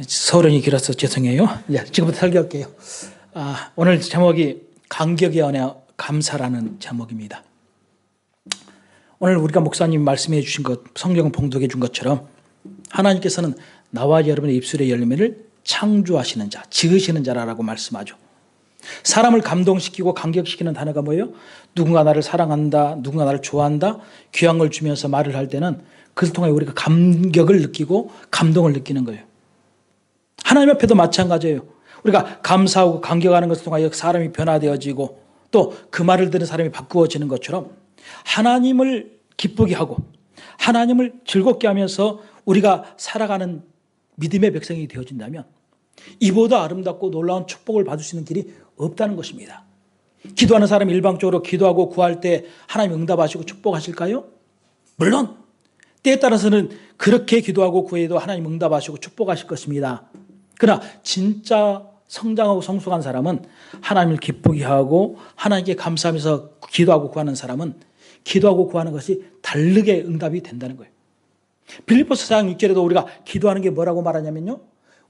서론이 길어서 죄송해요. 지금부터 설교할게요. 오늘 제목이 간격의 은혜 감사라는 제목입니다. 오늘 우리가 목사님이 말씀해 주신 것, 성경을 봉독해 준 것처럼 하나님께서는 나와 여러분의 입술의 열매를 창조하시는 자, 지으시는 자라고 말씀하죠. 사람을 감동시키고 감격시키는 단어가 뭐예요? 누군가 나를 사랑한다, 누군가 나를 좋아한다, 귀한 걸 주면서 말을 할 때는 그것을 통해 우리가 감격을 느끼고 감동을 느끼는 거예요. 하나님 앞에도 마찬가지예요. 우리가 감사하고 감격하는 것을 통하여 사람이 변화되어지고 또 그 말을 듣는 사람이 바꾸어지는 것처럼 하나님을 기쁘게 하고 하나님을 즐겁게 하면서 우리가 살아가는 믿음의 백성이 되어진다면 이보다 아름답고 놀라운 축복을 받을 수 있는 길이 없다는 것입니다. 기도하는 사람이 일방적으로 기도하고 구할 때 하나님 응답하시고 축복하실까요? 물론 때에 따라서는 그렇게 기도하고 구해도 하나님 응답하시고 축복하실 것입니다. 그러나 진짜 성장하고 성숙한 사람은 하나님을 기쁘게 하고 하나님께 감사하면서 기도하고 구하는 사람은 기도하고 구하는 것이 다르게 응답이 된다는 거예요. 빌립보서 4장 6절에도 우리가 기도하는 게 뭐라고 말하냐면요,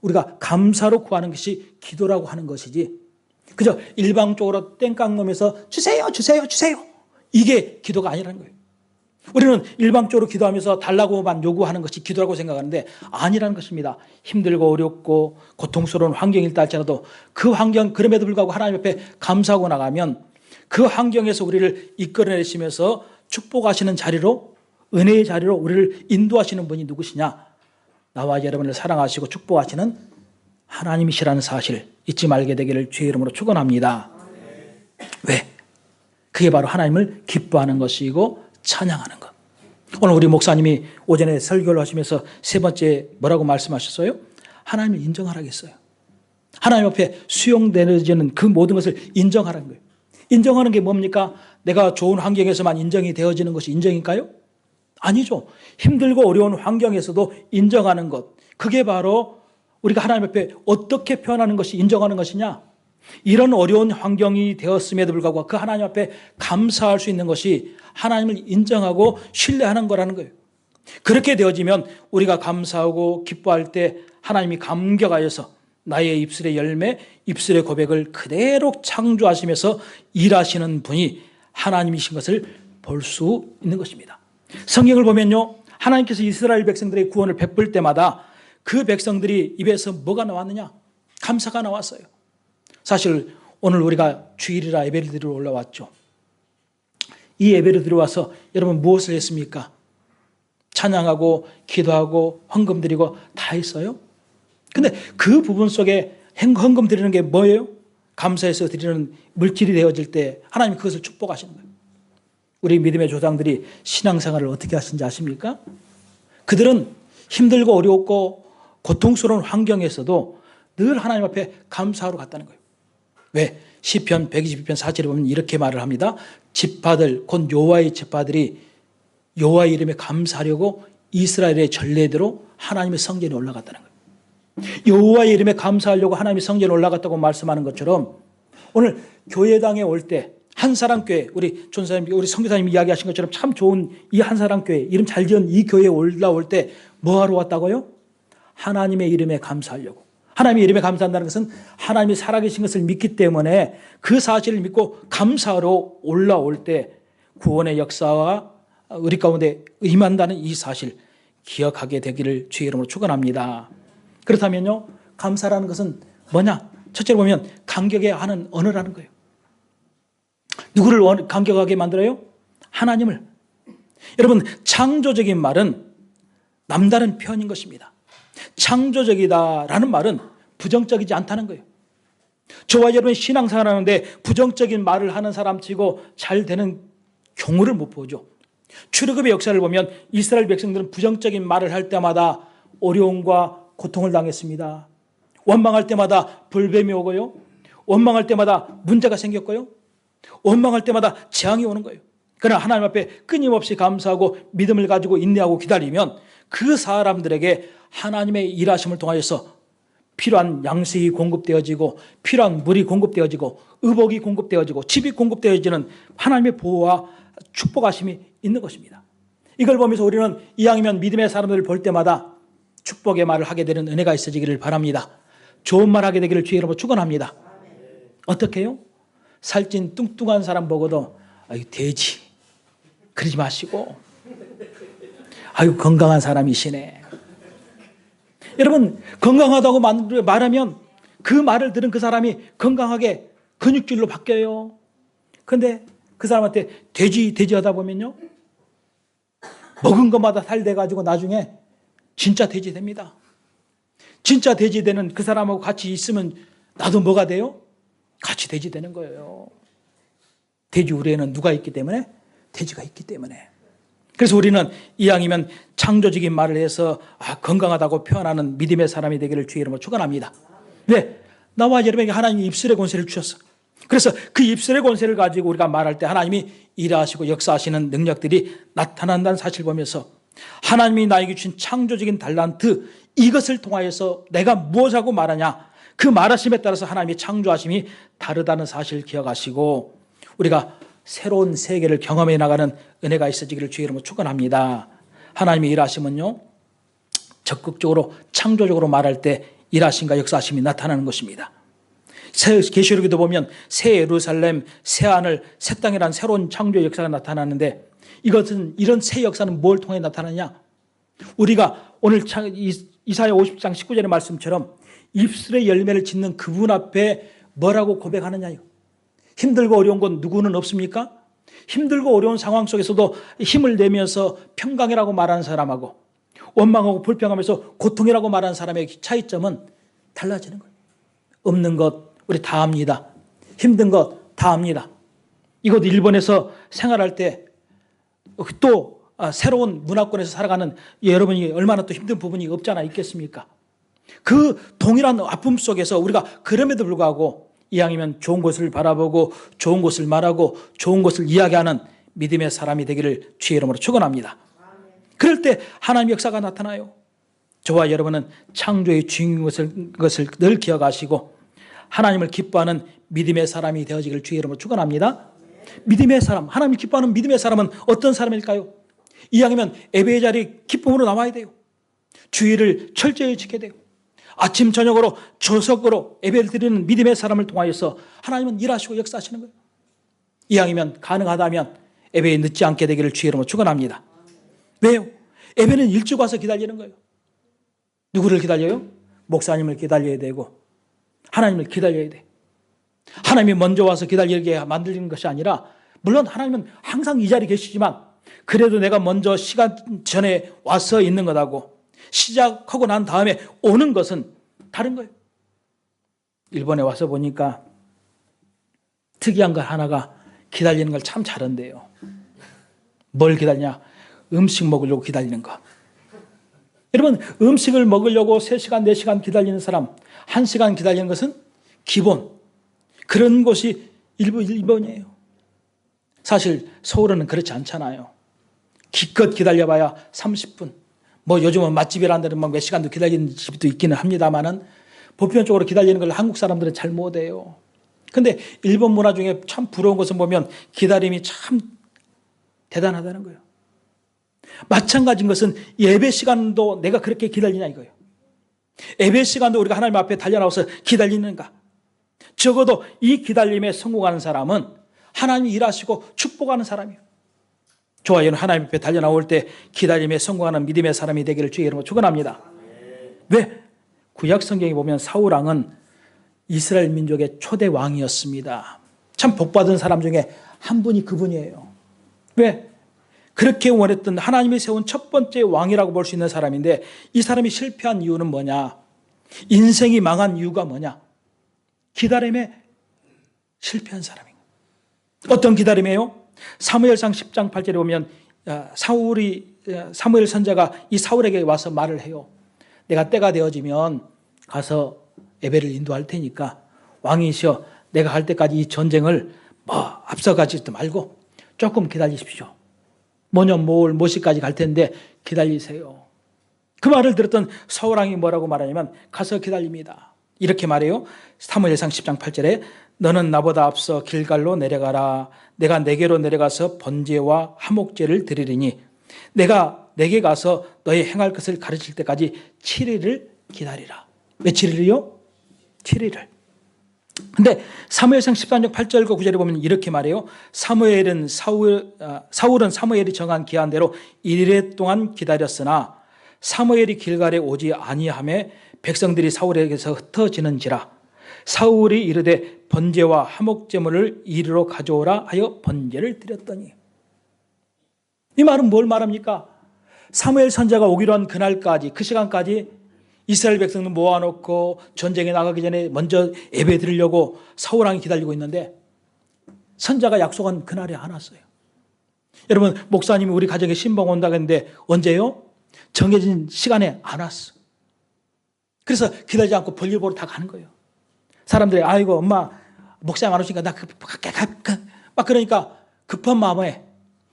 우리가 감사로 구하는 것이 기도라고 하는 것이지 그저 일방적으로 땡깡 놓으면서 주세요 주세요 주세요 이게 기도가 아니라는 거예요. 우리는 일방적으로 기도하면서 달라고만 요구하는 것이 기도라고 생각하는데 아니라는 것입니다. 힘들고 어렵고 고통스러운 환경일 때 할지라도 그 환경, 그럼에도 불구하고 하나님 앞에 감사하고 나가면 그 환경에서 우리를 이끌어내시면서 축복하시는 자리로, 은혜의 자리로 우리를 인도하시는 분이 누구시냐? 나와 여러분을 사랑하시고 축복하시는 하나님이시라는 사실 잊지 말게 되기를 주의 이름으로 축원합니다. 왜? 그게 바로 하나님을 기뻐하는 것이고 찬양하는 것. 오늘 우리 목사님이 오전에 설교를 하시면서 세 번째 뭐라고 말씀하셨어요? 하나님을 인정하라고 했어요. 하나님 앞에 수용되어지는 그 모든 것을 인정하라는 거예요. 인정하는 게 뭡니까? 내가 좋은 환경에서만 인정이 되어지는 것이 인정일까요? 아니죠. 힘들고 어려운 환경에서도 인정하는 것. 그게 바로 우리가 하나님 앞에 어떻게 표현하는 것이 인정하는 것이냐? 이런 어려운 환경이 되었음에도 불구하고 그 하나님 앞에 감사할 수 있는 것이 하나님을 인정하고 신뢰하는 거라는 거예요. 그렇게 되어지면 우리가 감사하고 기뻐할 때 하나님이 감격하여서 나의 입술의 열매, 입술의 고백을 그대로 창조하시면서 일하시는 분이 하나님이신 것을 볼 수 있는 것입니다. 성경을 보면요, 하나님께서 이스라엘 백성들의 구원을 베풀 때마다 그 백성들이 입에서 뭐가 나왔느냐? 감사가 나왔어요. 사실 오늘 우리가 주일이라 예배를 드리러 올라왔죠. 이 예배를 들어와서 여러분 무엇을 했습니까? 찬양하고 기도하고 헌금 드리고 다 했어요. 근데 그 부분 속에 헌금 드리는 게 뭐예요? 감사해서 드리는 물질이 되어질 때 하나님이 그것을 축복하시는 거예요. 우리 믿음의 조상들이 신앙생활을 어떻게 하신지 아십니까? 그들은 힘들고 어렵고 고통스러운 환경에서도 늘 하나님 앞에 감사하러 갔다는 거예요. 왜? 시편 122편 4절에 보면 이렇게 말을 합니다. 지파들 곧 여호와의 지파들이 여호와의 이름에 감사하려고 이스라엘의 전례대로 하나님의 성전에 올라갔다는 거예요. 여호와의 이름에 감사하려고 하나님의 성전에 올라갔다고 말씀하는 것처럼 오늘 교회당에 올 때 한사랑교회, 우리 전사님, 우리 선교사님이 이야기하신 것처럼 참 좋은 이 한사랑교회, 이름 잘 지은 이 교회에 올라올 때 뭐하러 왔다고요? 하나님의 이름에 감사하려고. 하나님의 이름에 감사한다는 것은 하나님이 살아계신 것을 믿기 때문에 그 사실을 믿고 감사하러 올라올 때 구원의 역사와 우리 가운데 임한다는 이 사실 기억하게 되기를 주의 이름으로 축원합니다. 그렇다면요, 감사라는 것은 뭐냐? 첫째로 보면 감격에 하는 언어라는 거예요. 누구를 감격하게 만들어요? 하나님을. 여러분, 창조적인 말은 남다른 표현인 것입니다. 창조적이다라는 말은 부정적이지 않다는 거예요. 저와 여러분이 신앙생활 하는데 부정적인 말을 하는 사람 치고 잘 되는 경우를 못 보죠. 출애굽의 역사를 보면 이스라엘 백성들은 부정적인 말을 할 때마다 어려움과 고통을 당했습니다. 원망할 때마다 불뱀이 오고요. 원망할 때마다 문제가 생겼고요. 원망할 때마다 재앙이 오는 거예요. 그러나 하나님 앞에 끊임없이 감사하고 믿음을 가지고 인내하고 기다리면 그 사람들에게 하나님의 일하심을 통하여서 필요한 양식이 공급되어지고 필요한 물이 공급되어지고 의복이 공급되어지고 집이 공급되어지는 하나님의 보호와 축복하심이 있는 것입니다. 이걸 보면서 우리는 이왕이면 믿음의 사람들을 볼 때마다 축복의 말을 하게 되는 은혜가 있어지기를 바랍니다. 좋은 말 하게 되기를 주의 이름으로 축원합니다. 어떻게 해요? 살찐 뚱뚱한 사람 보고도 아유 돼지 그러지 마시고 아유 건강한 사람이시네. 여러분 건강하다고 말하면 그 말을 들은 그 사람이 건강하게 근육질로 바뀌어요. 그런데 그 사람한테 돼지 하다 보면요 먹은 것마다 살 돼가지고 나중에 진짜 돼지 됩니다. 진짜 돼지 되는 그 사람하고 같이 있으면 나도 뭐가 돼요? 같이 돼지 되는 거예요. 돼지 우리에는 누가 있기 때문에? 돼지가 있기 때문에. 그래서 우리는 이왕이면 창조적인 말을 해서 건강하다고 표현하는 믿음의 사람이 되기를 주의 이름으로 축원합니다. 왜? 나와 여러분에게 하나님이 입술의 권세를 주셨어. 그래서 그 입술의 권세를 가지고 우리가 말할 때 하나님이 일하시고 역사하시는 능력들이 나타난다는 사실을 보면서 하나님이 나에게 주신 창조적인 달란트 이것을 통하여서 내가 무엇하고 말하냐 그 말하심에 따라서 하나님의 창조하심이 다르다는 사실을 기억하시고 우리가 새로운 세계를 경험해 나가는 은혜가 있어지기를 주의 이름으로 축원합니다. 하나님의 일하심은요 적극적으로 창조적으로 말할 때 일하심과 역사하심이 나타나는 것입니다. 계시록에도 보면 새 예루살렘, 새 하늘, 새 땅이라는 새로운 창조의 역사가 나타나는데 이런 새 역사는 뭘 통해 나타나냐? 우리가 오늘 이사야 50장 19절의 말씀처럼 입술의 열매를 짓는 그분 앞에 뭐라고 고백하느냐요? 힘들고 어려운 건 누구는 없습니까? 힘들고 어려운 상황 속에서도 힘을 내면서 평강이라고 말하는 사람하고 원망하고 불평하면서 고통이라고 말하는 사람의 차이점은 달라지는 거예요. 없는 것 우리 다 압니다. 힘든 것 다 압니다. 이곳 일본에서 생활할 때 또 새로운 문화권에서 살아가는 여러분이 얼마나 또 힘든 부분이 없잖아 있겠습니까? 그 동일한 아픔 속에서 우리가 그럼에도 불구하고 이왕이면 좋은 것을 바라보고 좋은 것을 말하고 좋은 것을 이야기하는 믿음의 사람이 되기를 주의 이름으로 축원합니다. 그럴 때 하나님의 역사가 나타나요. 저와 여러분은 창조의 주인인 것을 늘 기억하시고 하나님을 기뻐하는 믿음의 사람이 되어지기를 주의 이름으로 축원합니다. 믿음의 사람, 하나님을 기뻐하는 믿음의 사람은 어떤 사람일까요? 이왕이면 예배의 자리 기쁨으로 나와야 돼요. 주의를 철저히 지켜야 돼요. 아침 저녁으로 저석으로 예배를 드리는 믿음의 사람을 통하여서 하나님은 일하시고 역사하시는 거예요. 이왕이면 가능하다면 예배에 늦지 않게 되기를 주의 이름으로 축원합니다. 왜요? 예배는 일찍 와서 기다리는 거예요. 누구를 기다려요? 목사님을 기다려야 되고 하나님을 기다려야 돼. 하나님이 먼저 와서 기다리게 만들리는 것이 아니라 물론 하나님은 항상 이 자리에 계시지만 그래도 내가 먼저 시간 전에 와서 있는 것하고 시작하고 난 다음에 오는 것은 다른 거예요. 일본에 와서 보니까 특이한 것 하나가 기다리는 걸 참 잘한대요. 뭘 기다리냐? 음식 먹으려고 기다리는 거. 여러분 음식을 먹으려고 3시간, 4시간 기다리는 사람 1시간 기다리는 것은 기본. 그런 곳이 일본이에요. 사실 서울은 그렇지 않잖아요. 기껏 기다려봐야 30분. 뭐 요즘은 맛집이라는 몇 시간도 기다리는 집도 있기는 합니다만은 보편적으로 기다리는 걸 한국 사람들은 잘 못해요. 그런데 일본 문화 중에 참 부러운 것을 보면 기다림이 참 대단하다는 거예요. 마찬가지인 것은 예배 시간도 내가 그렇게 기다리냐 이거예요. 예배 시간도 우리가 하나님 앞에 달려나와서 기다리는가? 적어도 이 기다림에 성공하는 사람은 하나님이 일하시고 축복하는 사람이에요. 저와 여러분 하나님 앞에 달려나올 때 기다림에 성공하는 믿음의 사람이 되기를 주의 이름으로 축원합니다. 왜? 구약 성경에 보면 사울왕은 이스라엘 민족의 초대 왕이었습니다. 참 복받은 사람 중에 한 분이 그분이에요. 왜? 그렇게 원했던 하나님이 세운 첫 번째 왕이라고 볼 수 있는 사람인데 이 사람이 실패한 이유는 뭐냐? 인생이 망한 이유가 뭐냐? 기다림에 실패한 사람입니다. 어떤 기다림이에요? 사무엘상 10장 8절에 보면 사무엘 선자가 이 사울에게 와서 말을 해요. 내가 때가 되어지면 가서 예배를 인도할 테니까 왕이시여 내가 갈 때까지 이 전쟁을 앞서가지도 말고 조금 기다리십시오. 모년 모월 모시까지 갈 텐데 기다리세요. 그 말을 들었던 사울왕이 뭐라고 말하냐면 가서 기다립니다. 이렇게 말해요. 사무엘상 10장 8절에 너는 나보다 앞서 길갈로 내려가라. 내가 내게로 내려가서 번제와 화목제를 드리리니 내가 내게 가서 너의 행할 것을 가르칠 때까지 7일을 기다리라. 왜 7일이요? 7일을. 근데 사무엘상 13장 8절과 9절에 보면 이렇게 말해요. 사울은 사무엘이 정한 기한대로 1일 동안 기다렸으나 사무엘이 길갈에 오지 아니하매 백성들이 사울에게서 흩어지는지라. 사울이 이르되 번제와 화목제물을 이리로 가져오라 하여 번제를 드렸더니. 이 말은 뭘 말합니까? 사무엘 선지자가 오기로 한 그날까지, 그 시간까지 이스라엘 백성들 모아놓고 전쟁에 나가기 전에 먼저 예배 드리려고 사울 왕이 기다리고 있는데 선지자가 약속한 그날이 안 왔어요. 여러분, 목사님이 우리 가정에 신방 온다고 했는데 언제요? 정해진 시간에 안 왔어. 그래서 기다리지 않고 볼일 보러 다 가는 거예요. 사람들이 아이고 엄마 목사님 안 오시니까 나 막 그러니까 급한 마음에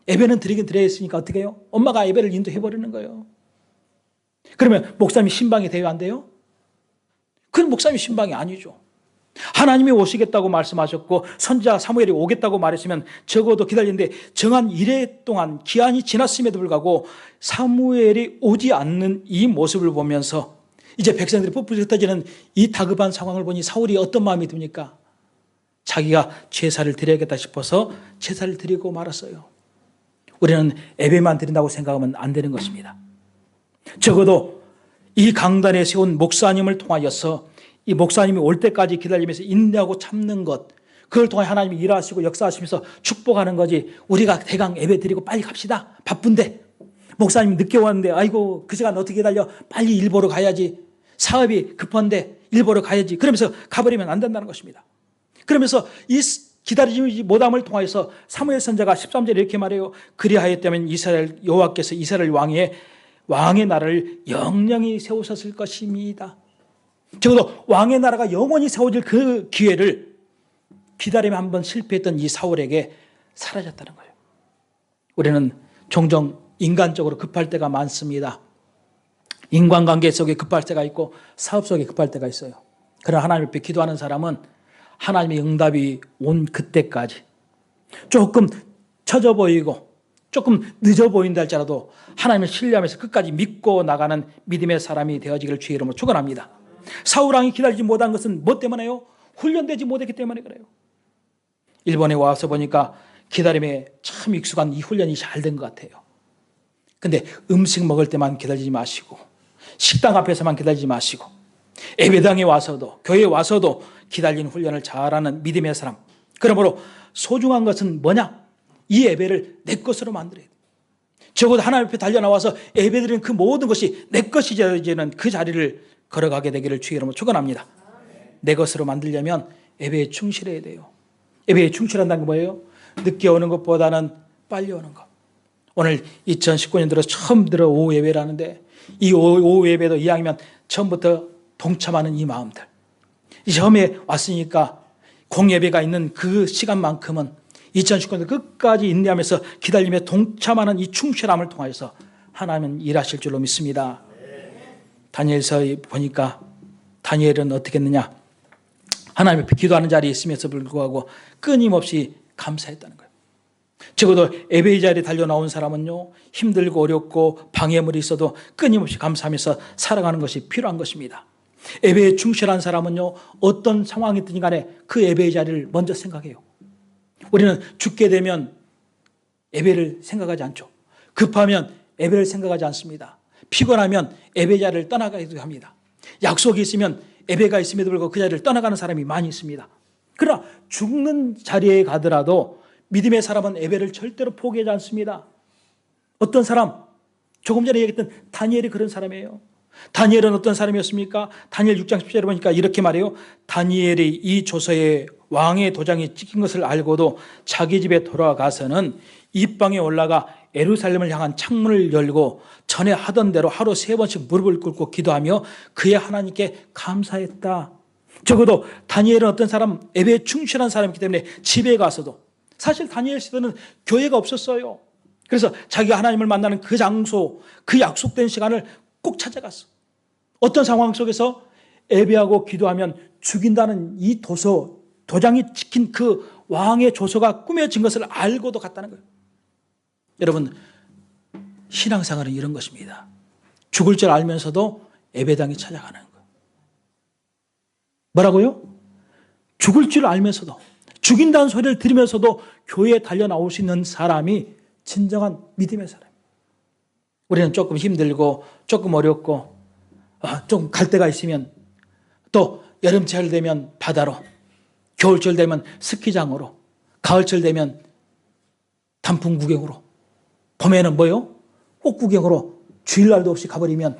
예배는 드리긴 드려야 했으니까 어떻게 해요? 엄마가 예배를 인도해버리는 거예요. 그러면 목사님이 신방이 돼요, 안 돼요? 그건 목사님이 신방이 아니죠. 하나님이 오시겠다고 말씀하셨고 선지자 사무엘이 오겠다고 말했으면 적어도 기다리는데 정한 이래 동안 기한이 지났음에도 불구하고 사무엘이 오지 않는 이 모습을 보면서 이제 백성들이 뿔뿔이 흩어지는 이 다급한 상황을 보니 사울이 어떤 마음이 듭니까? 자기가 제사를 드려야겠다 싶어서 제사를 드리고 말았어요. 우리는 예배만 드린다고 생각하면 안 되는 것입니다. 적어도 이 강단에 세운 목사님을 통하여서 이 목사님이 올 때까지 기다리면서 인내하고 참는 것, 그걸 통해 하나님이 일하시고 역사하시면서 축복하는 거지. 우리가 대강 예배 드리고 빨리 갑시다. 바쁜데 목사님 늦게 왔는데 아이고 그 시간 어떻게 기다려. 빨리 일 보러 가야지. 사업이 급한데 일 보러 가야지. 그러면서 가버리면 안 된다는 것입니다. 그러면서 이 기다리지 못함을 통하여서 사무엘 선지자가 13절에 이렇게 말해요. 그리하였다면 이스라엘 여호와께서 이스라엘 왕의 나라를 영영히 세우셨을 것입니다. 적어도 왕의 나라가 영원히 세워질 그 기회를 기다림에 한번 실패했던 이 사울에게 사라졌다는 거예요. 우리는 종종 인간적으로 급할 때가 많습니다. 인간관계 속에 급할 때가 있고 사업 속에 급할 때가 있어요. 그러나 하나님 앞에 기도하는 사람은 하나님의 응답이 온 그때까지 조금 처져 보이고 조금 늦어 보인다 할지라도 하나님을 신뢰하면서 끝까지 믿고 나가는 믿음의 사람이 되어지기를 주의 이름으로 축원합니다. 사울 왕이 기다리지 못한 것은 뭐 때문에요? 훈련되지 못했기 때문에 그래요. 일본에 와서 보니까 기다림에 참 익숙한 이 훈련이 잘 된 것 같아요. 근데 음식 먹을 때만 기다리지 마시고 식당 앞에서만 기다리지 마시고 예배당에 와서도 교회에 와서도 기다리는 훈련을 잘하는 믿음의 사람. 그러므로 소중한 것은 뭐냐? 이 예배를 내 것으로 만들어야 돼. 적어도 하나님 앞에 달려나와서 예배드리는 그 모든 것이 내 것이 되어지는 그 자리를 걸어가게 되기를 주의 이름으로 축원합니다. 내 것으로 만들려면 예배에 충실해야 돼요. 예배에 충실한다는 게 뭐예요? 늦게 오는 것보다는 빨리 오는 것. 오늘 2019년 들어 처음 들어 오후 예배를 하는데 이 오후 예배도 이왕이면 처음부터 동참하는 이 마음들. 처음에 왔으니까 공예배가 있는 그 시간만큼은 2019년 끝까지 인내하면서 기다림에 동참하는 이 충실함을 통해서 하나님은 일하실 줄로 믿습니다. 다니엘서 보니까 다니엘은 어떻게 했느냐? 하나님 앞에 기도하는 자리에 있으면서 불구하고 끊임없이 감사했다는 거예요. 적어도 예배의 자리에 달려나온 사람은요, 힘들고 어렵고 방해물이 있어도 끊임없이 감사하면서 살아가는 것이 필요한 것입니다. 예배에 충실한 사람은요, 어떤 상황이든 간에 그 예배의 자리를 먼저 생각해요. 우리는 죽게 되면 예배를 생각하지 않죠. 급하면 예배를 생각하지 않습니다. 피곤하면 예배 자리를 떠나가기도 합니다. 약속이 있으면 예배가 있음에도 불구하고 그 자리를 떠나가는 사람이 많이 있습니다. 그러나 죽는 자리에 가더라도 믿음의 사람은 예배를 절대로 포기하지 않습니다. 어떤 사람, 조금 전에 얘기했던 다니엘이 그런 사람이에요. 다니엘은 어떤 사람이었습니까? 다니엘 6장 10절에 보니까 이렇게 말해요. 다니엘이 이 조서에 왕의 도장이 찍힌 것을 알고도 자기 집에 돌아가서는 입방에 올라가 예루살렘을 향한 창문을 열고 전에 하던 대로 하루 3번씩 무릎을 꿇고 기도하며 그의 하나님께 감사했다. 적어도 다니엘은 어떤 사람, 예배에 충실한 사람이기 때문에 집에 가서도, 사실 다니엘 시대는 교회가 없었어요. 그래서 자기가 하나님을 만나는 그 장소, 그 약속된 시간을 꼭 찾아갔어. 어떤 상황 속에서 예배하고 기도하면 죽인다는 이 도장이 찍힌 그 왕의 조서가 꾸며진 것을 알고도 갔다는 거예요. 여러분, 신앙생활은 이런 것입니다. 죽을 줄 알면서도 예배당에 찾아가는 거예요. 뭐라고요? 죽을 줄 알면서도, 죽인다는 소리를 들으면서도 교회에 달려 나올 수 있는 사람이 진정한 믿음의 사람이에요. 우리는 조금 힘들고 조금 어렵고 좀 갈 데가 있으면 또 여름철 되면 바다로, 겨울철 되면 스키장으로, 가을철 되면 단풍 구경으로, 봄에는 뭐요? 꽃 구경으로 주일날도 없이 가버리면,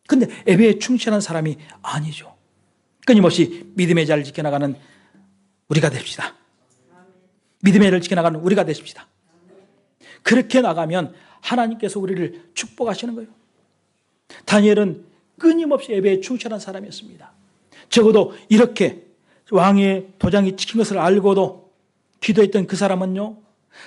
근데 예배에 충실한 사람이 아니죠. 끊임없이 믿음의 자를 지켜나가는 우리가 됩시다. 믿음의 자를 지켜나가는 우리가 되십시다. 그렇게 나가면 하나님께서 우리를 축복하시는 거예요. 다니엘은 끊임없이 예배에 충실한 사람이었습니다. 적어도 이렇게 왕의 도장이 찍힌 것을 알고도 기도했던 그 사람은요,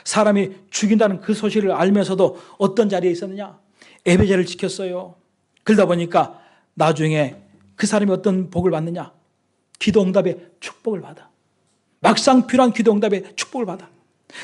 사람이 죽인다는 그 소식을 알면서도 어떤 자리에 있었느냐? 예배자를 지켰어요. 그러다 보니까 나중에 그 사람이 어떤 복을 받느냐? 기도 응답의 축복을 받아. 막상 필요한 기도 응답의 축복을 받아.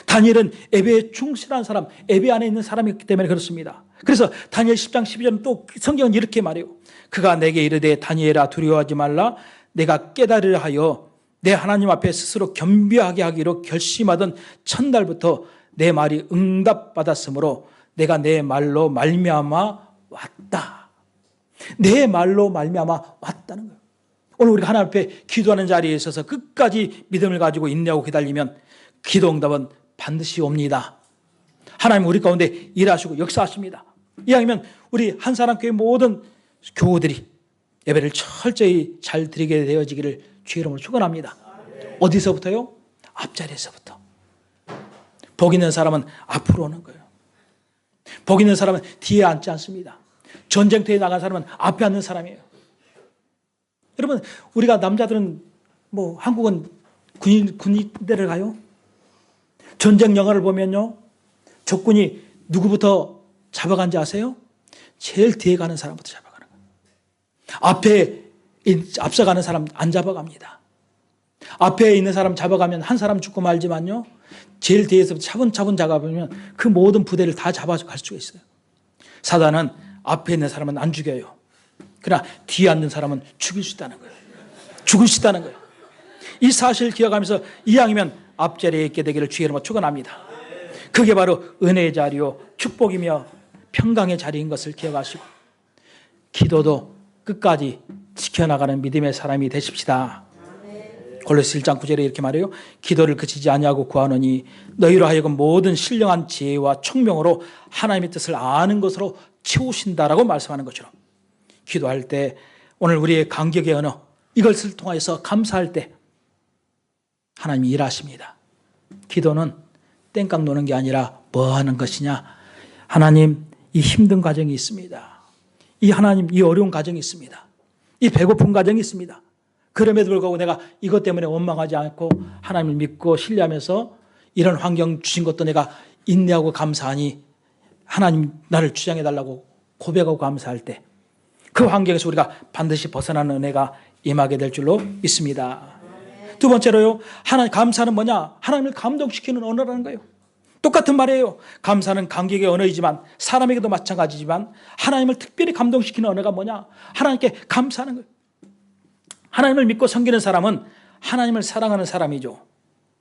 다니엘은 예배에 충실한 사람, 예배 안에 있는 사람이기 때문에 그렇습니다. 그래서 다니엘 10장 12절은 또 성경은 이렇게 말해요. 그가 내게 이르되 다니엘아 두려워하지 말라. 내가 깨달으려 하여 내 하나님 앞에 스스로 겸비하게 하기로 결심하던 첫날부터 내 말이 응답받았으므로 내가 내 말로 말미암아 왔다. 내 말로 말미암아 왔다는 거예요. 오늘 우리가 하나님 앞에 기도하는 자리에 있어서 끝까지 믿음을 가지고 인내하고 기다리면 기도 응답은 반드시 옵니다. 하나님 우리 가운데 일하시고 역사하십니다. 이왕이면 우리 한사람교회 모든 교우들이 예배를 철저히 잘 드리게 되어지기를 주의 이름으로 축원합니다. 어디서부터요? 앞자리에서부터. 복 있는 사람은 앞으로 오는 거예요. 복 있는 사람은 뒤에 앉지 않습니다. 전쟁터에 나간 사람은 앞에 앉는 사람이에요. 여러분, 우리가 남자들은 한국은 군대를 가요. 전쟁 영화를 보면요, 적군이 누구부터 잡아간지 아세요? 제일 뒤에 가는 사람부터 잡아가는 거예요. 앞에 앞서가는 사람 안 잡아갑니다. 앞에 있는 사람 잡아가면 한 사람 죽고 말지만요, 제일 뒤에서 차분차분 잡아보면 그 모든 부대를 다 잡아갈 수가 있어요. 사단은 앞에 있는 사람은 안 죽여요. 그러나 뒤에 앉는 사람은 죽일 수 있다는 거예요. 죽을 수 있다는 거예요. 이 사실을 기억하면서 이왕이면 앞자리에 있게 되기를 주의 이름으로 축원합니다. 그게 바로 은혜의 자리요, 축복이며 평강의 자리인 것을 기억하시고 기도도 끝까지 지켜나가는 믿음의 사람이 되십시다. 골로새 1장 9절에 이렇게 말해요. 기도를 그치지 아니하고 구하노니 너희로 하여금 모든 신령한 지혜와 총명으로 하나님의 뜻을 아는 것으로 채우신다라고 말씀하는 것처럼 기도할 때 오늘 우리의 간격의 언어 이것을 통해서 감사할 때 하나님이 일하십니다. 기도는 땡깡 노는 게 아니라 뭐 하는 것이냐? 하나님, 이 힘든 과정이 있습니다. 이 하나님, 이 어려운 과정이 있습니다. 이 배고픈 과정이 있습니다. 그럼에도 불구하고 내가 이것 때문에 원망하지 않고 하나님을 믿고 신뢰하면서 이런 환경 주신 것도 내가 인내하고 감사하니 하나님 나를 주장해달라고 고백하고 감사할 때 그 환경에서 우리가 반드시 벗어나는 은혜가 임하게 될 줄로 믿습니다. 두 번째로요, 하나님 감사는 뭐냐? 하나님을 감동시키는 언어라는 거예요. 똑같은 말이에요. 감사는 감격의 언어이지만 사람에게도 마찬가지지만 하나님을 특별히 감동시키는 언어가 뭐냐? 하나님께 감사하는 거예요. 하나님을 믿고 섬기는 사람은 하나님을 사랑하는 사람이죠.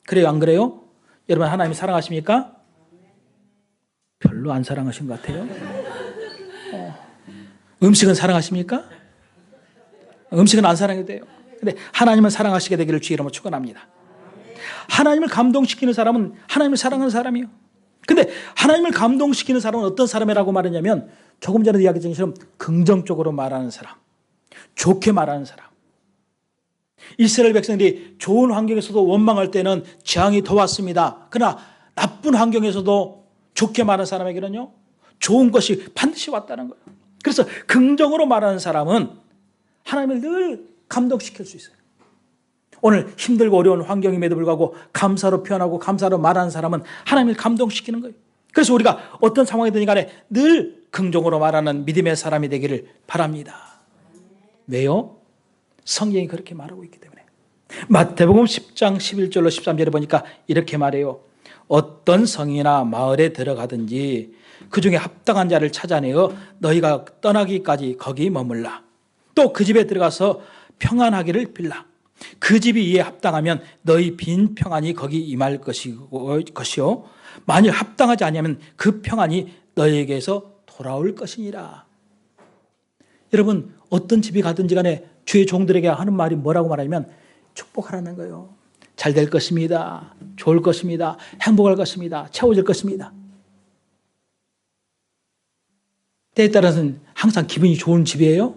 그래요, 안 그래요? 여러분 하나님 사랑하십니까? 별로 안 사랑하신 것 같아요. 음식은 사랑하십니까? 음식은 안 사랑해도 돼요. 근데 하나님은 사랑하시게 되기를 주의 이름으로 축원합니다. 하나님을 감동시키는 사람은 하나님을 사랑하는 사람이에요. 근데 하나님을 감동시키는 사람은 어떤 사람이라고 말하냐면 조금 전에 이야기했던 것처럼 긍정적으로 말하는 사람, 좋게 말하는 사람. 이스라엘 백성들이 좋은 환경에서도 원망할 때는 재앙이 더 왔습니다. 그러나 나쁜 환경에서도 좋게 말하는 사람에게는요, 좋은 것이 반드시 왔다는 거예요. 그래서 긍정으로 말하는 사람은 하나님을 늘 감동시킬 수 있어요. 오늘 힘들고 어려운 환경임에도 불구하고 감사로 표현하고 감사로 말하는 사람은 하나님을 감동시키는 거예요. 그래서 우리가 어떤 상황이든 간에 늘 긍정으로 말하는 믿음의 사람이 되기를 바랍니다. 왜요? 성경이 그렇게 말하고 있기 때문에. 마태복음 10장 11절로 13절에 보니까 이렇게 말해요. 어떤 성이나 마을에 들어가든지 그 중에 합당한 자를 찾아내어 너희가 떠나기까지 거기 머물라. 또 그 집에 들어가서 평안하기를 빌라. 그 집이 이에 합당하면 너희 빈 평안이 거기 임할 것이요 만일 합당하지 아니하면 그 평안이 너희에게서 돌아올 것이니라. 여러분, 어떤 집이 가든지 간에 주의 종들에게 하는 말이 뭐라고 말하냐면 축복하라는 거예요. 잘 될 것입니다. 좋을 것입니다. 행복할 것입니다. 채워질 것입니다. 때에 따라서는 항상 기분이 좋은 집이에요.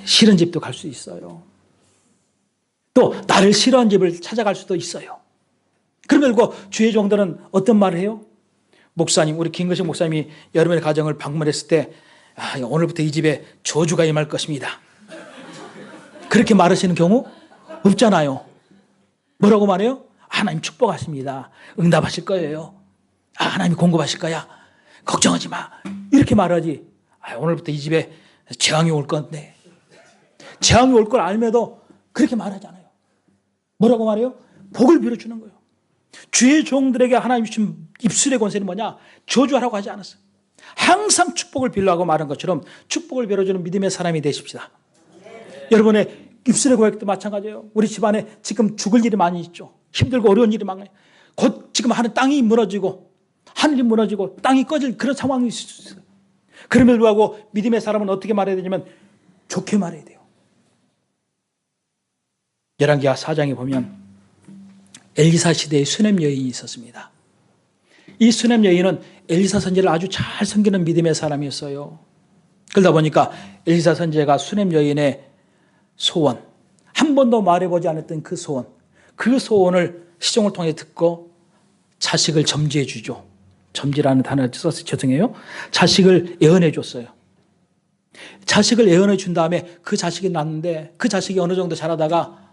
싫은 집도 갈 수 있어요. 또 나를 싫어하는 집을 찾아갈 수도 있어요. 그러면 주의 종들은 어떤 말을 해요? 목사님, 우리 김근식 목사님이 여러분의 가정을 방문했을 때 오늘부터 이 집에 저주가 임할 것입니다. 그렇게 말하시는 경우 없잖아요. 뭐라고 말해요? 하나님 축복하십니다. 응답하실 거예요. 하나님이 공급하실 거야. 걱정하지 마. 이렇게 말하지. 오늘부터 이 집에 재앙이 올 건데. 재앙이 올 걸 알면도 그렇게 말하잖아요. 뭐라고 말해요? 복을 빌어주는 거예요. 주의 종들에게 하나님 주신 입술의 권세는 뭐냐? 저주하라고 하지 않았어요. 항상 축복을 빌라고 말한 것처럼 축복을 빌어주는 믿음의 사람이 되십시다. 여러분의 입술의 고백도 마찬가지예요. 우리 집안에 지금 죽을 일이 많이 있죠. 힘들고 어려운 일이 많아요. 곧 지금 하는 땅이 무너지고 하늘이 무너지고 땅이 꺼질 그런 상황이 있을 수 있어요. 그럼에도 불구하고 믿음의 사람은 어떻게 말해야 되냐면 좋게 말해야 돼요. 열왕기하 4장에 보면 엘리사 시대의 수냄 여인이 있었습니다. 이 수냄 여인은 엘리사 선지자를 아주 잘 섬기는 믿음의 사람이었어요. 그러다 보니까 엘리사 선지자가 수냄 여인의 소원, 한 번도 말해보지 않았던 그 소원을 시종을 통해 듣고 자식을 점지해 주죠. 점지라는 단어를 써서 죄송해요. 자식을 예언해 줬어요. 자식을 예언해 준 다음에 그 자식이 낳는데 그 자식이 어느 정도 자라다가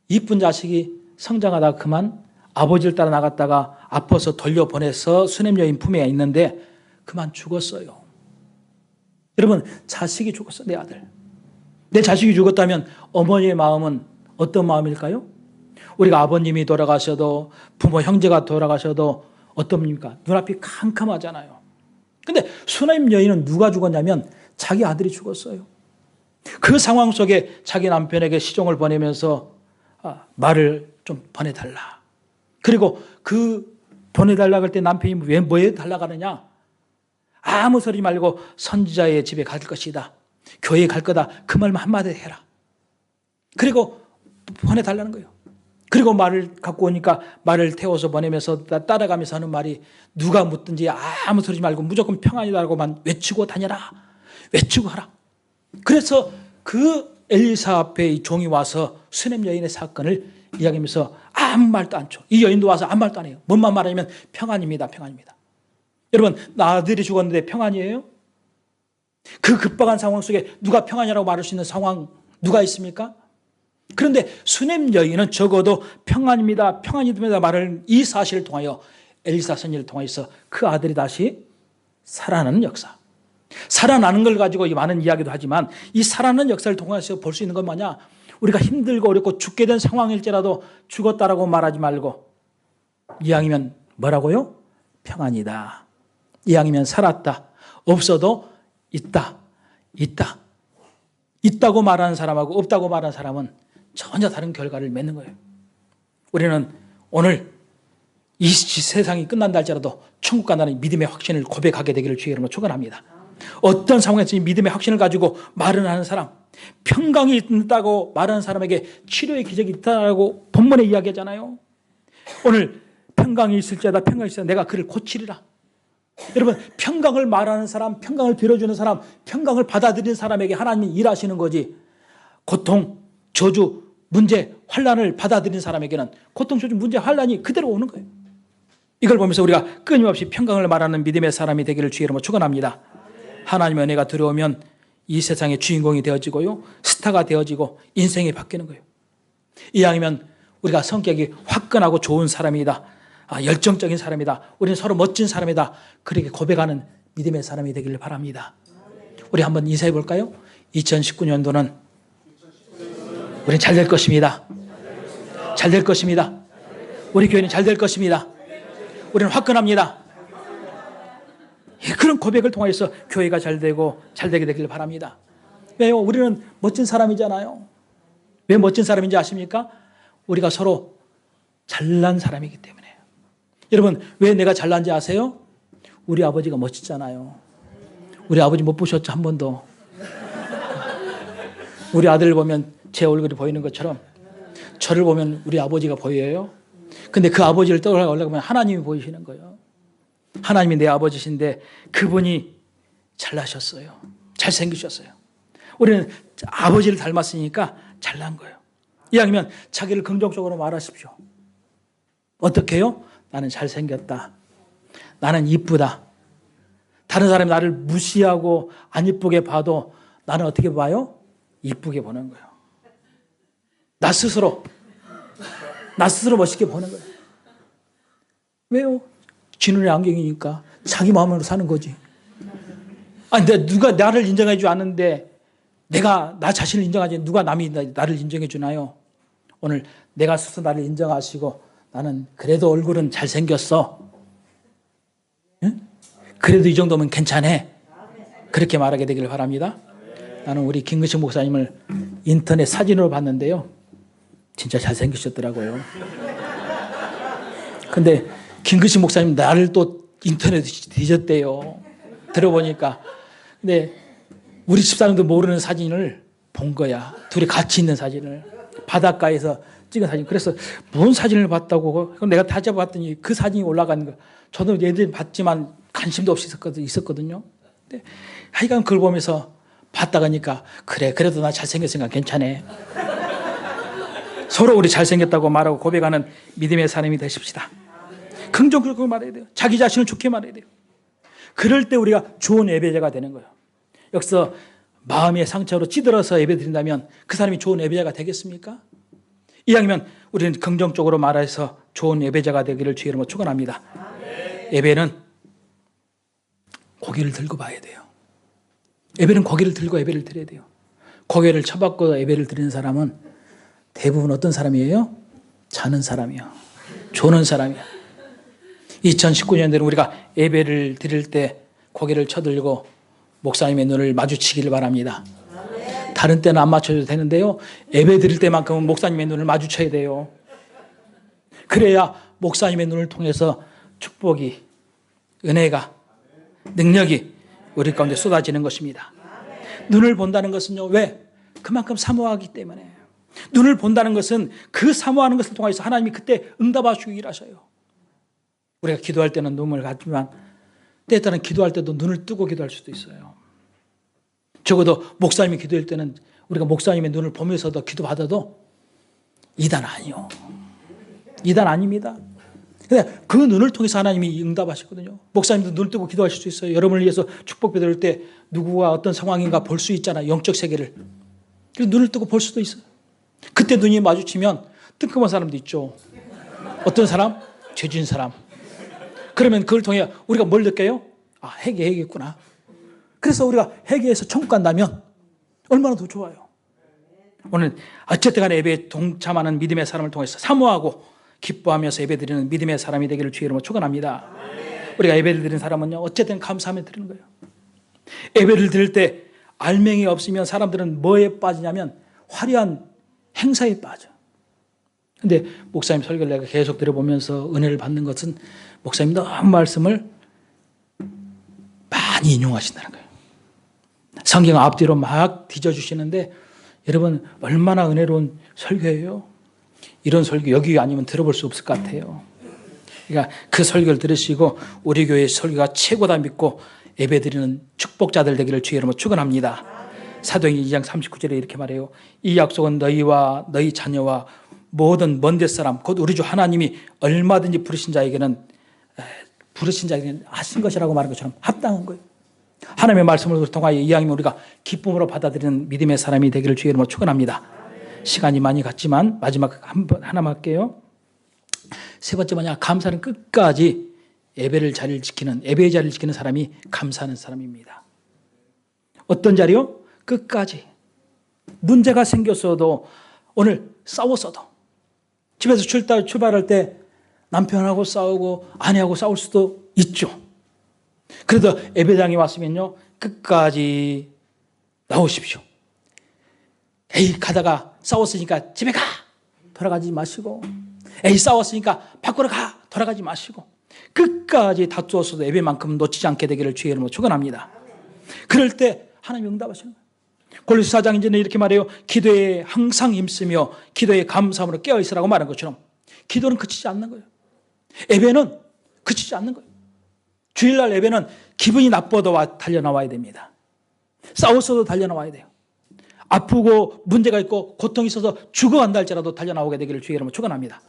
이쁜 자식이 성장하다가 그만 아버지를 따라 나갔다가 아파서 돌려보내서 수냄 여인 품에 있는데 그만 죽었어요. 여러분, 자식이 죽었어, 내 아들. 내 자식이 죽었다면 어머니의 마음은 어떤 마음일까요? 우리가 아버님이 돌아가셔도 부모 형제가 돌아가셔도 어떻습니까? 눈앞이 캄캄하잖아요. 근데 수냄 여인은 누가 죽었냐면 자기 아들이 죽었어요. 그 상황 속에 자기 남편에게 시종을 보내면서 말을 좀 보내달라. 그리고 그 보내달라고 할 때 남편이 왜 뭐에 달라고 하느냐? 아무 소리 말고 선지자의 집에 갈 것이다. 교회에 갈 거다. 그 말만 한마디 해라. 그리고 보내달라는 거예요. 그리고 말을 갖고 오니까 말을 태워서 보내면서 따라가면서 하는 말이 누가 묻든지 아무 소리 말고 무조건 평안이다라고만 외치고 다녀라. 외치고 하라. 그래서 그 엘리사 앞에 이 종이 와서 수냄 여인의 사건을 이야기하면서 아무 말도 안 쳐. 이 여인도 와서 아무 말도 안 해요. 뭔만 말하냐면 평안입니다. 평안입니다. 여러분, 아들이 죽었는데 평안이에요? 그 급박한 상황 속에 누가 평안이라고 말할 수 있는 상황 누가 있습니까? 그런데 수냄 여인은 적어도 평안입니다. 평안입니다 말을 이 사실을 통하여 엘리사 선지를 통해서 그 아들이 다시 살아나는 역사. 살아나는 걸 가지고 많은 이야기도 하지만 이 살아나는 역사를 통해서 볼 수 있는 건 뭐냐? 우리가 힘들고 어렵고 죽게 된 상황일지라도 죽었다라고 말하지 말고 이왕이면 뭐라고요? 평안이다. 이왕이면 살았다. 없어도 있다. 있다고 말하는 사람하고 없다고 말하는 사람은 전혀 다른 결과를 맺는 거예요. 우리는 오늘 이 세상이 끝난다 할지라도 천국 간다는 믿음의 확신을 고백하게 되기를 주의 이름으로 축원합니다. 어떤 상황에서 믿음의 확신을 가지고 말을 하는 사람, 평강이 있다고 말하는 사람에게 치료의 기적이 있다고 본문에 이야기하잖아요. 오늘 평강이 있을지어다 평강이 있어야 내가 그를 고치리라. 여러분, 평강을 말하는 사람, 평강을 빌어주는 사람, 평강을 받아들이는 사람에게 하나님이 일하시는 거지. 고통, 저주, 문제, 환난을 받아들이는 사람에게는 고통, 저주, 문제, 환난이 그대로 오는 거예요. 이걸 보면서 우리가 끊임없이 평강을 말하는 믿음의 사람이 되기를 주의 이름으로 축원합니다. 하나님의 은혜가 들어오면 이 세상의 주인공이 되어지고요, 스타가 되어지고 인생이 바뀌는 거예요. 이왕이면 우리가 성격이 화끈하고 좋은 사람이다, 열정적인 사람이다, 우리는 서로 멋진 사람이다, 그렇게 고백하는 믿음의 사람이 되기를 바랍니다. 우리 한번 인사해 볼까요? 2019년도는 우리는 잘 될 것입니다. 잘 될 것입니다. 우리 교회는 잘 될 것입니다. 우리는 화끈합니다. 그런 고백을 통해서 교회가 잘 되고 잘 되게 되길 바랍니다. 왜요? 우리는 멋진 사람이잖아요. 왜 멋진 사람인지 아십니까? 우리가 서로 잘난 사람이기 때문에. 여러분, 왜 내가 잘난지 아세요? 우리 아버지가 멋지잖아요. 우리 아버지 못 보셨죠? 한 번도. 우리 아들 보면 제 얼굴이 보이는 것처럼 저를 보면 우리 아버지가 보여요. 근데 그 아버지를 떠올라보면 하나님이 보이시는 거예요. 하나님이 내 아버지신데 그분이 잘나셨어요. 잘생기셨어요. 우리는 아버지를 닮았으니까 잘난 거예요. 이왕이면 자기를 긍정적으로 말하십시오. 어떻게 해요? 나는 잘생겼다. 나는 이쁘다. 다른 사람이 나를 무시하고 안 이쁘게 봐도 나는 어떻게 봐요? 이쁘게 보는 거예요. 나 스스로 멋있게 보는 거예요. 왜요? 지 눈에 안경이니까 자기 마음으로 사는 거지. 아니, 누가 나를 인정해 주지 않는데 내가 나 자신을 인정하지 누가 남이 나를 인정해 주나요? 오늘 내가 스스로 나를 인정하시고 나는 그래도 얼굴은 잘생겼어. 응? 그래도 이 정도면 괜찮아. 그렇게 말하게 되기를 바랍니다. 나는 우리 김근식 목사님을 인터넷 사진으로 봤는데요. 진짜 잘생기셨더라고요. 근데 김근식 목사님 나를 또 인터넷에 뒤졌대요. 들어보니까. 근데 우리 집사람도 모르는 사진을 본 거야. 둘이 같이 있는 사진을. 바닷가에서 찍은 사진. 그래서 뭔 사진을 봤다고. 그럼 내가 다잡아봤더니 그 사진이 올라가는 거야. 저도 얘들 봤지만 관심도 없이 있었거든요. 근데 하여간 그걸 보면서 봤다가니까 그래, 그래도 나 잘생겼으니까 괜찮아. 서로 우리 잘생겼다고 말하고 고백하는 믿음의 사람이 되십시다. 긍정적으로 말해야 돼요. 자기 자신을 좋게 말해야 돼요. 그럴 때 우리가 좋은 예배자가 되는 거예요. 여기서 마음의 상처로 찌들어서 예배 드린다면 그 사람이 좋은 예배자가 되겠습니까? 이왕이면 우리는 긍정적으로 말해서 좋은 예배자가 되기를 주의 이름으로 축원합니다. 예배는 고개를 들고 봐야 돼요. 예배는 고개를 들고 예배를 드려야 돼요. 고개를 쳐박고 예배를 드리는 사람은 대부분 어떤 사람이에요? 자는 사람이요. 조는 사람이요. 2019년대는 우리가 예배를 드릴 때 고개를 쳐들고 목사님의 눈을 마주치기를 바랍니다. 다른 때는 안 맞춰도 되는데요. 예배 드릴 때만큼은 목사님의 눈을 마주쳐야 돼요. 그래야 목사님의 눈을 통해서 축복이, 은혜가, 능력이 우리 가운데 쏟아지는 것입니다. 눈을 본다는 것은요. 왜? 그만큼 사모하기 때문에. 눈을 본다는 것은 그 사모하는 것을 통해서 하나님이 그때 응답하시고 일하셔요. 우리가 기도할 때는 눈을 갖지만 때에 따른 기도할 때도 눈을 뜨고 기도할 수도 있어요. 적어도 목사님이 기도할 때는 우리가 목사님의 눈을 보면서도 기도받아도 이단 아니요. 이단 아닙니다. 근데 그 눈을 통해서 하나님이 응답하시거든요. 목사님도 눈을 뜨고 기도하실 수 있어요. 여러분을 위해서 축복 받을 때 누구가 어떤 상황인가 볼 수 있잖아요. 영적 세계를. 그래서 눈을 뜨고 볼 수도 있어요. 그때 눈이 마주치면 뜨끔한 사람도 있죠. 어떤 사람? 죄진 사람. 그러면 그걸 통해 우리가 뭘 느껴요? 아, 회개해야겠구나. 그래서 우리가 회개해서 천국 간다면 얼마나 더 좋아요. 오늘 어쨌든 간에 예배에 동참하는 믿음의 사람을 통해서 사모하고 기뻐하면서 예배드리는 믿음의 사람이 되기를 주의 이름으로 축원합니다. 우리가 예배를 드리는 사람은요, 어쨌든 감사하며 드리는 거예요. 예배를 드릴 때 알맹이 없으면 사람들은 뭐에 빠지냐면 화려한 행사에 빠져. 근데 목사님 설교를 내가 계속 들어보면서 은혜를 받는 것은 목사님 너무 말씀을 많이 인용하신다는 거예요. 성경 앞뒤로 막 뒤져주시는데 여러분 얼마나 은혜로운 설교예요. 이런 설교 여기 아니면 들어볼 수 없을 것 같아요. 그러니까 그 설교를 들으시고 우리 교회의 설교가 최고다 믿고 예배드리는 축복자들 되기를 주의 이름으로 축원합니다. 사도행전 2장 39절에 이렇게 말해요. 이 약속은 너희와 너희 자녀와 모든 먼 데 사람 곧 우리 주 하나님이 얼마든지 부르신 자에게는 하신 것이라고 말한 것처럼 합당한 거예요. 하나님의 말씀을 통하여 이왕이면 우리가 기쁨으로 받아들이는 믿음의 사람이 되기를 주의 이름으로 축원합니다. 시간이 많이 갔지만 마지막 하나만 할게요. 세 번째 뭐냐? 감사는 끝까지 예배의 자리를 지키는 사람이 감사하는 사람입니다. 어떤 자리요? 끝까지. 문제가 생겼어도 오늘 싸웠어도 집에서 출발할 때 남편하고 싸우고 아내하고 싸울 수도 있죠. 그래도 예배당에 왔으면요, 끝까지 나오십시오. 에이, 가다가 싸웠으니까 집에 가! 돌아가지 마시고, 에이, 싸웠으니까 밖으로 가! 돌아가지 마시고, 끝까지 다투어서도 예배만큼 놓치지 않게 되기를 주의 이름으로 축원합니다. 그럴 때 하나님 응답하시는 거예요. 골로새 4장 이제는 이렇게 말해요. 기도에 항상 힘쓰며 기도에 감사함으로 깨어있으라고 말한 것처럼 기도는 그치지 않는 거예요. 예배는 그치지 않는 거예요. 주일날 예배는 기분이 나빠도 달려나와야 됩니다. 싸웠어도 달려나와야 돼요. 아프고 문제가 있고 고통이 있어서 죽어간다 할지라도 달려나오게 되기를 주의 이름으로 축원합니다.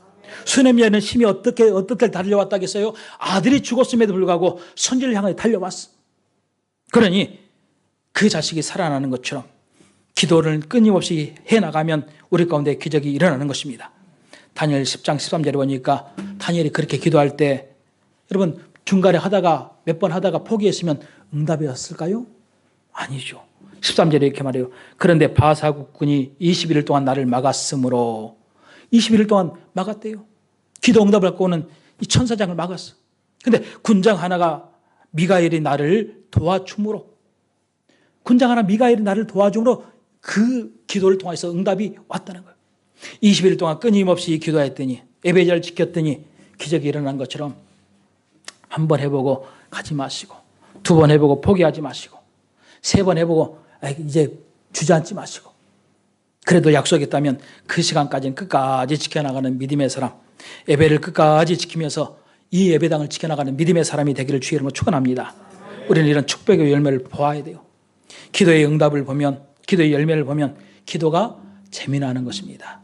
수네미아는 심히 어떻게 달려왔다겠어요? 아들이 죽었음에도 불구하고 선지를 향해 달려왔어. 그러니 그 자식이 살아나는 것처럼 기도를 끊임없이 해나가면 우리 가운데 기적이 일어나는 것입니다. 다니엘 10장 13절에 보니까 다니엘이 그렇게 기도할 때 여러분 중간에 하다가 몇 번 하다가 포기했으면 응답이 왔을까요? 아니죠. 13절에 이렇게 말해요. 그런데 바사국군이 21일 동안 나를 막았으므로 21일 동안 막았대요. 기도 응답을 갖고 오는 이 천사장을 막았어. 근데 군장 하나가 미가엘이 나를 도와줌으로 군장 하나 미가엘이 나를 도와줌으로 그 기도를 통해서 응답이 왔다는 거예요. 21일 동안 끊임없이 기도했더니 예배자를 지켰더니 기적이 일어난 것처럼 한 번 해보고 가지 마시고 두 번 해보고 포기하지 마시고 세 번 해보고 이제 주저앉지 마시고 그래도 약속했다면 그 시간까지는 끝까지 지켜나가는 믿음의 사람, 예배를 끝까지 지키면서 이 예배당을 지켜나가는 믿음의 사람이 되기를 주의 이름으로 축원합니다. 우리는 이런 축복의 열매를 보아야 돼요. 기도의 응답을 보면, 기도의 열매를 보면 기도가 재미나는 것입니다.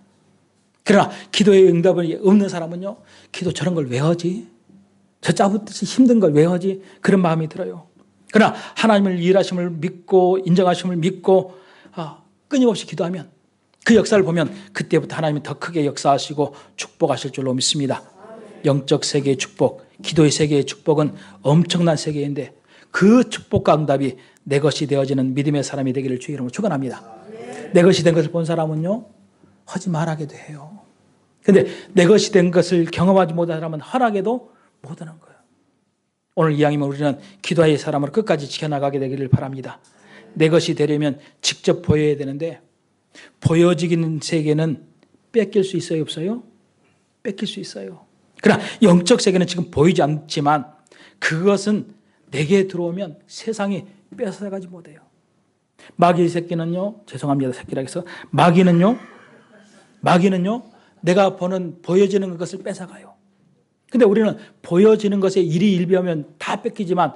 그러나 기도의 응답이 없는 사람은요, 기도 저런 걸 왜 하지? 저 짜부듯이 힘든 걸 왜 하지? 그런 마음이 들어요. 그러나 하나님을 일하심을 믿고 인정하심을 믿고 끊임없이 기도하면 그 역사를 보면 그때부터 하나님이 더 크게 역사하시고 축복하실 줄로 믿습니다. 영적 세계의 축복, 기도의 세계의 축복은 엄청난 세계인데 그 축복과 응답이 내 것이 되어지는 믿음의 사람이 되기를 주의 이름으로 축원합니다. 내 것이 된 것을 본 사람은요, 하지 말하게도 해요. 근데 내 것이 된 것을 경험하지 못한 사람은 하라게도 못하는 거예요. 오늘 이왕이면 우리는 기도의 사람으로 끝까지 지켜나가게 되기를 바랍니다. 내 것이 되려면 직접 보여야 되는데 보여지는 세계는 뺏길 수 있어요, 없어요? 뺏길 수 있어요. 그러나 영적 세계는 지금 보이지 않지만 그것은 내게 들어오면 세상이 뺏어가지 못해요. 마귀의 새끼는요, 죄송합니다, 새끼라 해서 마귀는요 내가 보는 보여지는 것을 뺏어가요. 근데 우리는 보여지는 것에 일이 일비하면 다 뺏기지만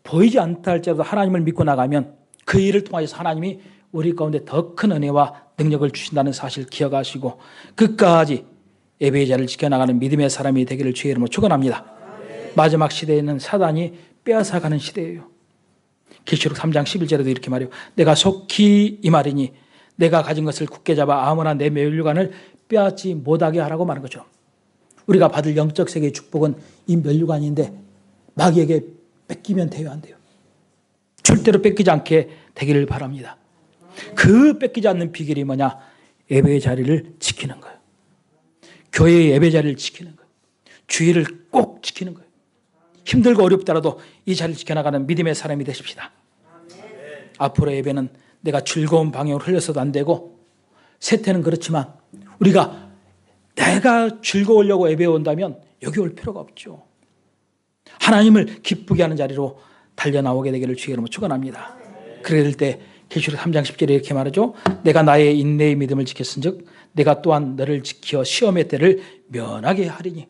보이지 않다 할지라도 하나님을 믿고 나가면 그 일을 통해서 하나님이 우리 가운데 더 큰 은혜와 능력을 주신다는 사실 기억하시고 끝까지 예배의 자를 지켜나가는 믿음의 사람이 되기를 주의 이름으로 축원합니다. 마지막 시대에는 사단이 빼앗아가는 시대예요. 계시록 3장 11절에도 이렇게 말해요. 내가 속히 이 말이니 내가 가진 것을 굳게 잡아 아무나 내 면류관을 빼앗지 못하게 하라고 말한 것처럼 우리가 받을 영적 세계의 축복은 이 면류관인데 마귀에게 뺏기면 돼요, 안 돼요? 절대로 뺏기지 않게 되기를 바랍니다. 그 뺏기지 않는 비결이 뭐냐? 예배의 자리를 지키는 거예요. 교회의 예배 자리를 지키는 거예요. 주의를 꼭 지키는 거예요. 힘들고 어렵더라도 이 자리를 지켜나가는 믿음의 사람이 되십시다. 앞으로 예배는 내가 즐거운 방향으로 흘려서도 안 되고 세태는 그렇지만 우리가 내가 즐거우려고 예배에 온다면 여기 올 필요가 없죠. 하나님을 기쁘게 하는 자리로 달려나오게 되기를 주의 이름으로 축원합니다. 그럴 때 계시록 3장 10절에 이렇게 말하죠. 내가 나의 인내의 믿음을 지켰은즉 내가 또한 너를 지켜 시험의 때를 면하게 하리니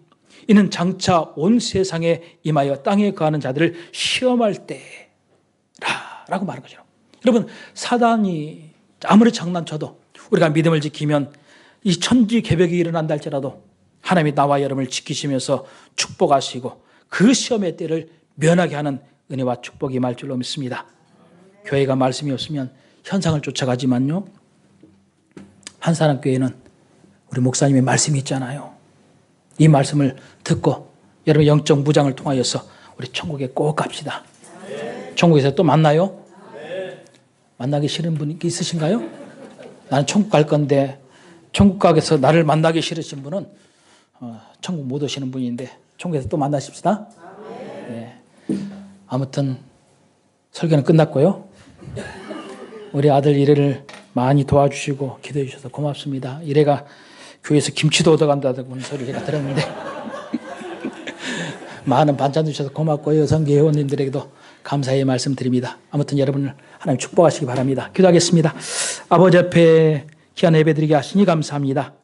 이는 장차 온 세상에 임하여 땅에 거하는 자들을 시험할 때라라고 말한 거죠. 여러분, 사단이 아무리 장난쳐도 우리가 믿음을 지키면 이 천지 개벽이 일어난다 할지라도 하나님이 나와 여러분을 지키시면서 축복하시고 그 시험의 때를 면하게 하는 은혜와 축복이 임할 줄로 믿습니다. 교회가 말씀이 없으면 현상을 쫓아가지만요, 한사람교회는 우리 목사님의 말씀이 있잖아요. 이 말씀을 듣고 여러분 영적 무장을 통하여서 우리 천국에 꼭 갑시다. 천국에서 또 만나요? 만나기 싫은 분이 있으신가요? 나는 천국 갈 건데 천국 가게서 나를 만나기 싫으신 분은 천국 못 오시는 분인데 천국에서 또 만나십시다. 네. 아무튼 설교는 끝났고요. 우리 아들 이래를 많이 도와주시고 기도해 주셔서 고맙습니다. 이래가 교회에서 김치도 얻어간다는 소리 제가 들었는데 많은 반찬 주셔서 고맙고요. 성교 회원님들에게도 감사의 말씀드립니다. 아무튼 여러분을 하나님 축복하시기 바랍니다. 기도하겠습니다. 아버지 앞에 귀한 예배드리게 하시니 감사합니다.